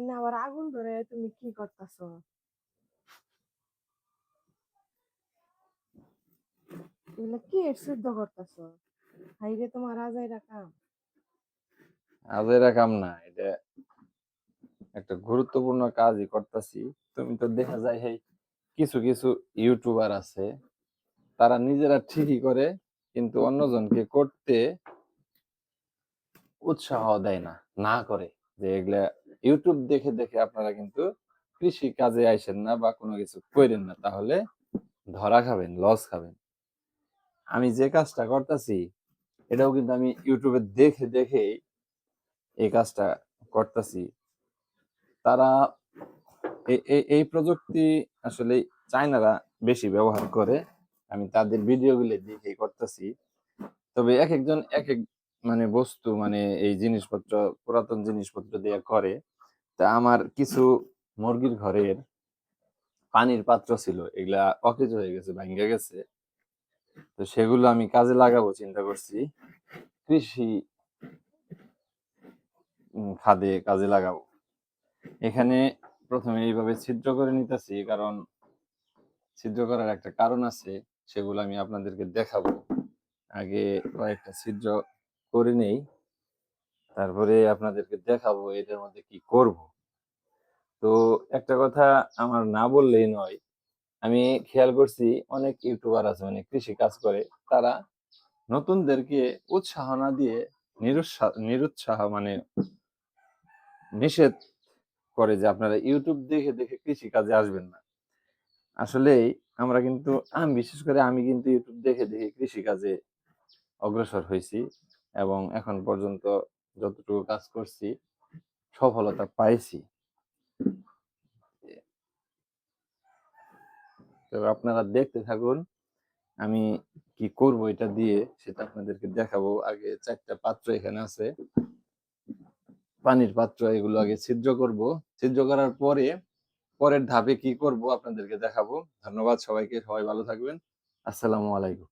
না আবার আগুন ধরে তুমি কি করতেছো? এগুলা কি সিদ্ধ করতেছো? হাইরে তোমার আজাই রাখাম। আজেরা কাম না, এটা একটা গুরুত্বপূর্ণ কাজই করতেছি। তুমি তো দেখা যায় এই কিছু কিছু ইউটিউবার আছে, তারা নিজেরা ঠিকই করে কিন্তু অন্যজনকে করতে উৎসাহ দেয় না, না করে যে এগুলা ইউটিউব দেখে দেখে আপনারা কিন্তু কৃষি কাজে আইসেন না বা কোনো কিছু করেন না, তাহলে ধরা খাবেন, লস খাবেন। আমি যে কাজটা করতেছি এটাও কিন্তু আমি ইউটিউবে দেখে দেখেই এই কাজটা করতেছি। তারা এই প্রযুক্তি আসলে চায়নারা বেশি ব্যবহার করে, আমি তাদের ভিডিওগুলো দেখেই করতেছি। তবে এক একজন এক এক মানে বস্তু মানে এই জিনিসপত্র, পুরাতন জিনিসপত্র দিয়ে করে। তা আমার কিছু মুরগির ঘরের পানির পাত্র ছিল, এগুলা অকেজো হয়ে গেছে, ভাঙ্গে গেছে। তো সেগুলো আমি কাজে লাগাবো চিন্তা করছি, কৃষি খাদে কাজে লাগাবো। এখানে প্রথমে এইভাবে ছিদ্র করে নিতেছি, কারণ ছিদ্র করার একটা কারণ আছে, সেগুলো আমি আপনাদেরকে দেখাবো। আগে কয়েকটা ছিদ্র করে নেই, তারপরে আপনাদেরকে দেখাবো এটার মধ্যে কি করব। তো একটা কথা আমার না বললেই নয়, আমি খেয়াল করছি অনেক ইউটিউবার আছে, মানে কৃষি কাজ করে, তারা নতুনদেরকে উৎসাহ না দিয়ে নিরুৎসাহ মানে নিষেধ করে যে আপনারা ইউটিউব দেখে দেখে কৃষি কাজে আসবেন না। আসলে আমরা কিন্তু বিশেষ করে আমি কিন্তু ইউটিউব দেখে দেখে কৃষি কাজে অগ্রসর হয়েছি, এবং এখন পর্যন্ত যতটুকু কাজ করছি সফলতা পাইছি। তো আপনারা দেখতে থাকুন, আমি কি করব এটা দিয়ে সেটা আপনাদেরকে দেখাবো। আগে 4টা পাত্র এখানে আছে, পানির পাত্র, এগুলো আগে ছিদ্র করব। ছিদ্র করার পরে পরের ধাপে কি করব আপনাদেরকে দেখাবো। ধন্যবাদ সবাইকে, সবাই ভালো থাকবেন। আসসালামু আলাইকুম।